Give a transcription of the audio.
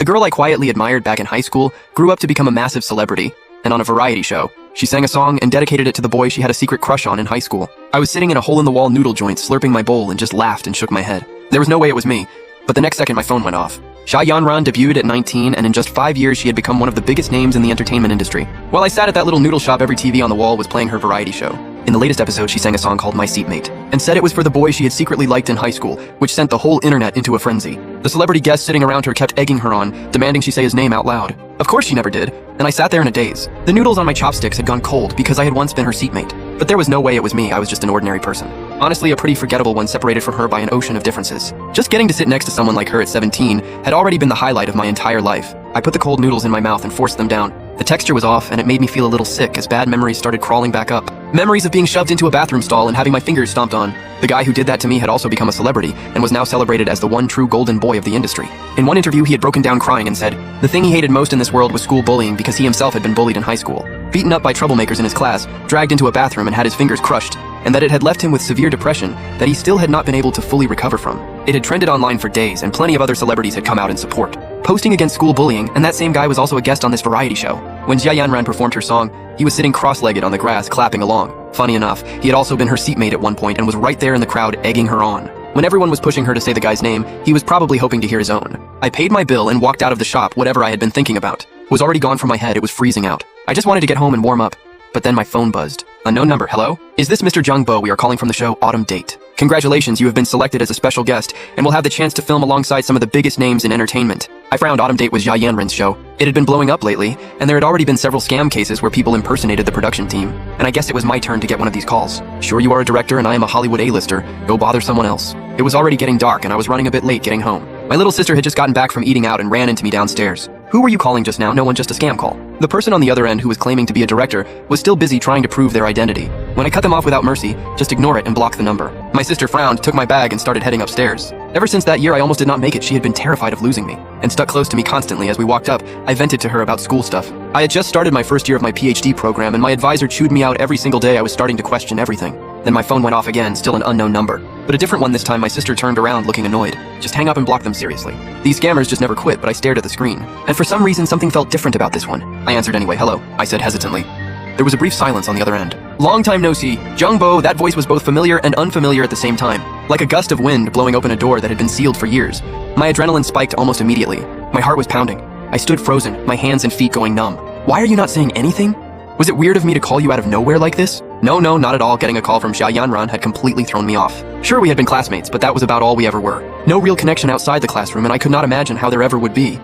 The girl I quietly admired back in high school grew up to become a massive celebrity, and on a variety show, she sang a song and dedicated it to the boy she had a secret crush on in high school. I was sitting in a hole-in-the-wall noodle joint slurping my bowl and just laughed and shook my head. There was no way it was me, but the next second my phone went off. Xia Yanran debuted at 19, and in just 5 years she had become one of the biggest names in the entertainment industry. While I sat at that little noodle shop, every TV on the wall was playing her variety show. In the latest episode, she sang a song called My Seatmate, and said it was for the boy she had secretly liked in high school, which sent the whole internet into a frenzy. The celebrity guests sitting around her kept egging her on, demanding she say his name out loud. Of course she never did, and I sat there in a daze. The noodles on my chopsticks had gone cold because I had once been her seatmate. But there was no way it was me, I was just an ordinary person. Honestly, a pretty forgettable one separated from her by an ocean of differences. Just getting to sit next to someone like her at 17 had already been the highlight of my entire life. I put the cold noodles in my mouth and forced them down. The texture was off, and it made me feel a little sick as bad memories started crawling back up. Memories of being shoved into a bathroom stall and having my fingers stomped on. The guy who did that to me had also become a celebrity, and was now celebrated as the one true golden boy of the industry. In one interview, he had broken down crying and said, the thing he hated most in this world was school bullying because he himself had been bullied in high school. Beaten up by troublemakers in his class, dragged into a bathroom and had his fingers crushed, and that it had left him with severe depression that he still had not been able to fully recover from. It had trended online for days, and plenty of other celebrities had come out in support, posting against school bullying, and that same guy was also a guest on this variety show. When Xia Yanran performed her song, he was sitting cross-legged on the grass, clapping along. Funny enough, he had also been her seatmate at one point and was right there in the crowd egging her on. When everyone was pushing her to say the guy's name, he was probably hoping to hear his own. I paid my bill and walked out of the shop. Whatever I had been thinking about was already gone from my head. It was freezing out. I just wanted to get home and warm up. But then my phone buzzed. Unknown number. Hello? Is this Mr. Jung Bo? We are calling from the show Autumn Date. Congratulations, you have been selected as a special guest and will have the chance to film alongside some of the biggest names in entertainment. I frowned. Autumn Date was Xia Yanran's show. It had been blowing up lately, and there had already been several scam cases where people impersonated the production team. And I guess it was my turn to get one of these calls. Sure, you are a director and I am a Hollywood A-lister. Go bother someone else. It was already getting dark and I was running a bit late getting home. My little sister had just gotten back from eating out and ran into me downstairs. Who were you calling just now? No one, just a scam call. The person on the other end who was claiming to be a director was still busy trying to prove their identity. When I cut them off without mercy, just ignore it and block the number. My sister frowned, took my bag, and started heading upstairs. Ever since that year, I almost did not make it. She had been terrified of losing me, and stuck close to me constantly. As we walked up, I vented to her about school stuff. I had just started my first year of my PhD program, and my advisor chewed me out every single day. I was starting to question everything. Then my phone went off again, still an unknown number. But a different one this time. My sister turned around looking annoyed. Just hang up and block them, seriously. These scammers just never quit, but I stared at the screen. And for some reason, something felt different about this one. I answered anyway. Hello, I said hesitantly. There was a brief silence on the other end. Long time no see. Jung Bo. That voice was both familiar and unfamiliar at the same time. Like a gust of wind blowing open a door that had been sealed for years. My adrenaline spiked almost immediately. My heart was pounding. I stood frozen, my hands and feet going numb. Why are you not saying anything? Was it weird of me to call you out of nowhere like this? No, not at all. Getting a call from Xia Yanran had completely thrown me off. Sure, we had been classmates, but that was about all we ever were. No real connection outside the classroom, and I could not imagine how there ever would be.